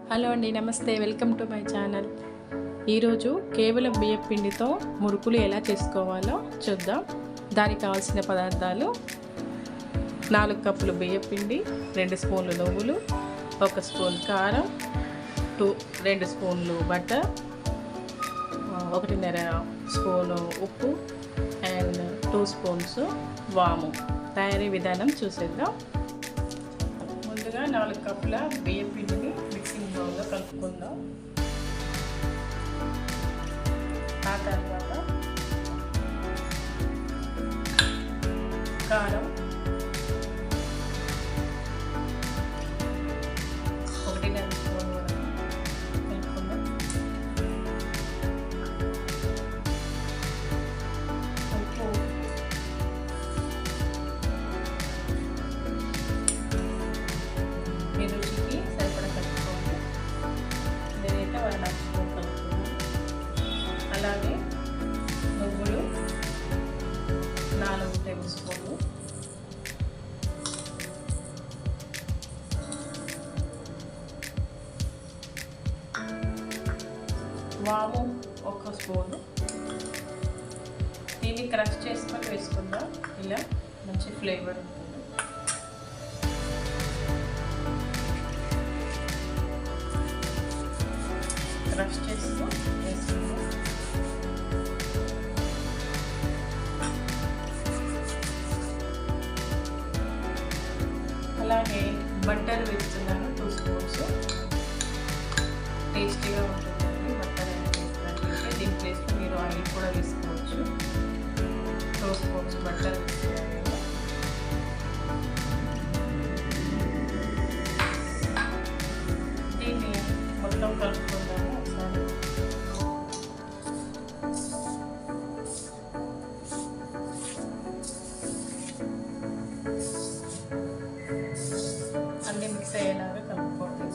Hello అండి, నమస్తే. Welcome to my channel. ఈరోజు కేవలం బియ్యం పిండితో మురుకులు ఎలా చేసుకోవాలో చూద్దాం. దానికి కావాల్సిన పదార్థాలు: 4 కప్పులు బియ్యం పిండి, 2 స్పూన్లు నువ్వులు, 1 స్పూన్ కారం, 2 స్పూన్లు బటర్, 1.5 స్పూను ఉప్పు అండ్ 2 స్పూన్స్ వాము. తయారీ విధానం చూసేద్దాం. ముందుగా 4 కప్పుల బియ్యం పిండిని మిక్సింగ్ బౌల్లో కలుపుకుందాం. ఆ తర్వాత కారం 1.5 స్పూన్ వరకు కలుపుకుందాం. ఉప్పు మీ రుచికి సరిపడా కలుపుకోండి. నేనైతే 1.5 స్పూన్ కలుపుకున్నాను. అలాగే నువ్వులు 4 టేబుల్ స్పూన్లు, వాము 1 స్పూను. దీన్ని క్రష్ చేసుకొని వేసుకుందాం. ఇలా మంచి ఫ్లేవర్ ఉంటుంది. క్రష్ చేస్తూ వేసుకుందాం. అలాగే బటర్ వేస్తున్నాను 2 స్పూన్స్. టేస్టీగా ఉంటుందండి బటర్ వేసినట్లయితే. దీని ప్లేస్లో మీరు ఆయిల్ కూడా వేసుకోవచ్చు. 2 స్పూన్స్ బటర్ వేస్తున్నాను. దీన్ని మొత్తం కలుపుకుందాము ఒకసారి. అన్నీ మిక్స్ అయ్యేలాగా కలుపుకోండి.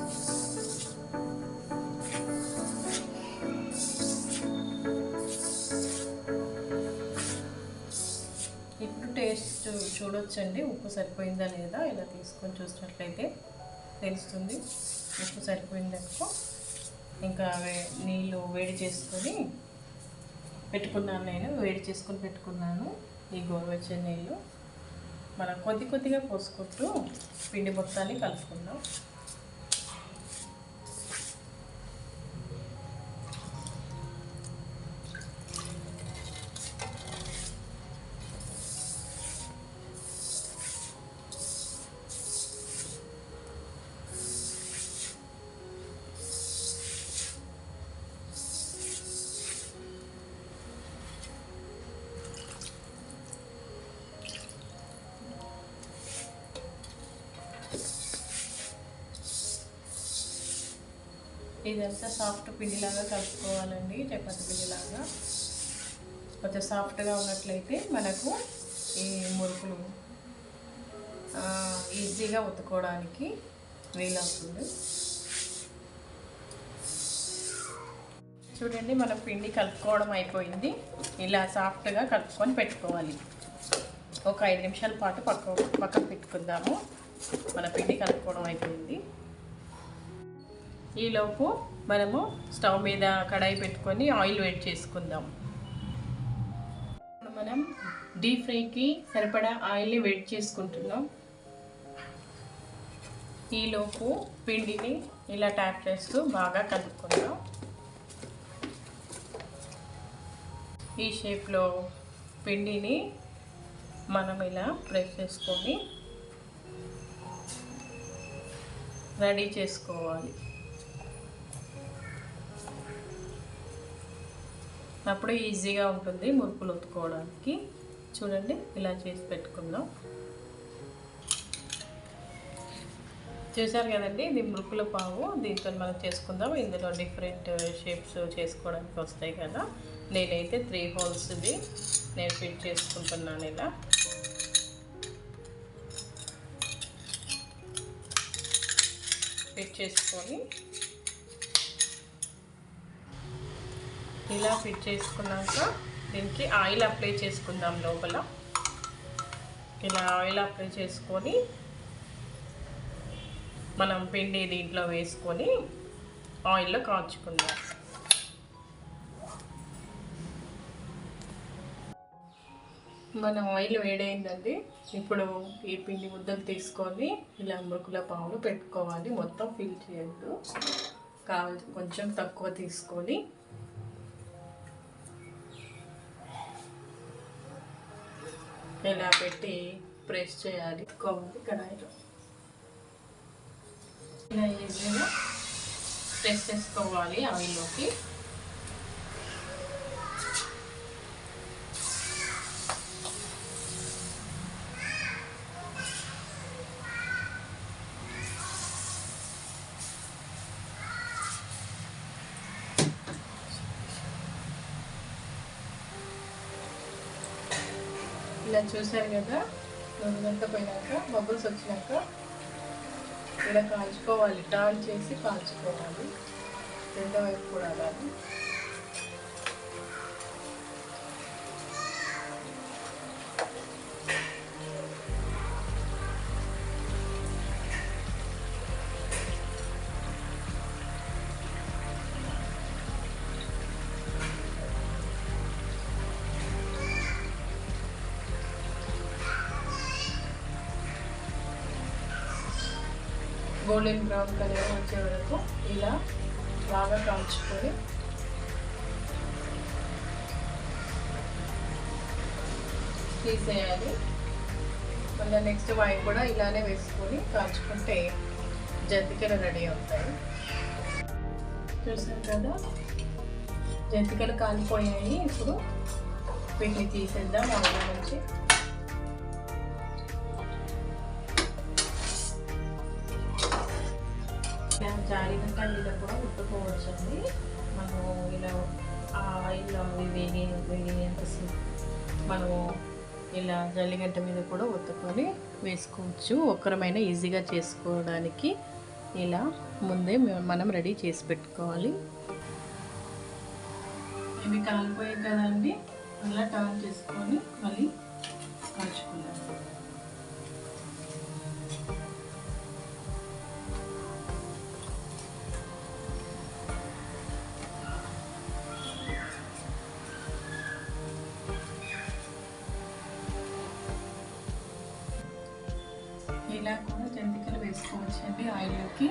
ఇప్పుడు టేస్ట్ చూడొచ్చండి, ఉప్పు సరిపోయిందా లేదా. ఇలా తీసుకొని చూసినట్లయితే తెలుస్తుంది ఉప్పు సరిపోయిందనుకో. ఇంకా నీళ్ళు వేడి చేసుకొని పెట్టుకున్నాను. నేను వేడి చేసుకొని పెట్టుకున్నాను ఈ గోరువెచ్చని నీళ్ళు. మనం కొద్దిగా పోసుకుంటూ పిండి మొత్తాన్ని కలుపుకుందాం. ఇదంతా సాఫ్ట్ పిండిలాగా కలుపుకోవాలండి, చపాతీ పిండిలాగా. కొంచెం సాఫ్ట్గా ఉన్నట్లయితే మనకు ఈ మురుకులు ఈజీగా ఉతుకోవడానికి వీలవుతుంది. చూడండి, మన పిండి కలుపుకోవడం అయిపోయింది. ఇలా సాఫ్ట్గా కలుపుకొని పెట్టుకోవాలి. ఒక 5 నిమిషాల పాటు పక్కకు పెట్టుకుందాము. మన పిండి కలుపుకోవడం అయిపోయింది. ఈలోపు మనము స్టవ్ మీద కడాయి పెట్టుకొని ఆయిల్ వేడి చేసుకుందాం. మనం డీప్ ఫ్రైకి సరిపడా ఆయిల్ని వేడి చేసుకుంటున్నాం. ఈలోపు పిండిని ఇలా ట్యాప్ చేస్తూ బాగా కలుపుకుందాం. ఈ షేప్లో పిండిని మనం ఇలా ప్రెస్ చేసుకొని రెడీ చేసుకోవాలి. అప్పుడు ఈజీగా ఉంటుంది మురుకులు ఉతుకోవడానికి. చూడండి, ఇలా చేసి పెట్టుకుందాం. చూసారు కదండి, ఇది మురుకుల పావు. దీంతో మనం చేసుకుందాం. ఇందులో డిఫరెంట్ షేప్స్ చేసుకోవడానికి వస్తాయి కదా. నేనైతే 3 హోల్స్ది నేను ఫిట్ చేసుకుంటున్నాను. ఇలా ఫిట్ చేసుకొని ఇలా ఫిట్ చేసుకున్నాక దీనికి ఆయిల్ అప్లై చేసుకుందాం లోపల. ఇలా ఆయిల్ అప్లై చేసుకొని మనం పిండి దీంట్లో వేసుకొని ఆయిల్లో కాల్చుకుందాం. మన ఆయిల్ వేడైందండి. ఇప్పుడు ఈ పిండి ముద్దలు తీసుకొని ఇలా మురుకుల పావులు పెట్టుకోవాలి. మొత్తం ఫిల్ చేయొద్దు, కొంచెం తక్కువ తీసుకొని ఇలా పెట్టి ప్రెస్ చేయాలి. కడాయిలో ఇలా ఈజీగా ప్రెస్ చేసుకోవాలి ఆయిల్లోకి. ఇలా చూసారు కదా, 2 గంటల పోయినాక బబుల్స్ వచ్చినాక ఇలా కాల్చుకోవాలి. టర్న్ చేసి కాల్చుకోవాలి, రెండో వైపు కూడా అలాగే. గోల్డెన్ బ్రౌన్ కలర్ వచ్చే వరకు ఇలా బాగా కాల్చుకొని తీసేయాలి. మళ్ళీ నెక్స్ట్ వైన్ కూడా ఇలానే వేసుకొని కాల్చుకుంటే జంతికలు రెడీ అవుతాయి. చూసారు కదా, జంతికలు కాలిపోయాయి. ఇప్పుడు వీటిని తీసేద్దాం ఆయిల్ నుంచి. జారిగంట మీద కూడా ఉట్టుకోవచ్చండి. మనం ఇలా ఆయిల్ అవి వేగేంతసేపు మనము ఇలా జల్లిగంట మీద కూడా ఒత్తుకొని వేసుకోవచ్చు. ఒక్కరమైనా ఈజీగా చేసుకోవడానికి ఇలా ముందే మనం రెడీ చేసి పెట్టుకోవాలి. ఇవి కాలిపోయాయి కదండి, అలా టర్న్ చేసుకొని మళ్ళీ కాల్చుకుందాం. ఇలా కూడా జంతికలు వేసుకోవచ్చండి ఆయిల్లోకి.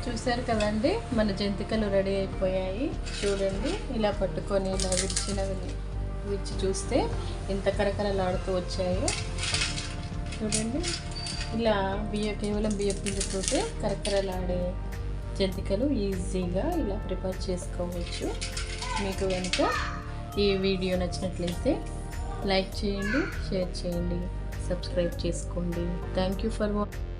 చూసారు కదండి, మన జంతికలు రెడీ అయిపోయాయి. చూడండి, ఇలా పట్టుకొని ఇలా విడిచి చూస్తే ఎంత కరకరలాడుతూ వచ్చాయో చూడండి. ఇలా కేవలం బియ్యం పిండితోటే కరకరలాడే జంతికలు ఈజీగా ఇలా ప్రిపేర్ చేసుకోవచ్చు. మీకు కనుక ఈ వీడియో నచ్చినట్లయితే లైక్ చేయండి, షేర్ చేయండి, సబ్స్క్రైబ్ చేసుకోండి. Thank you for watching.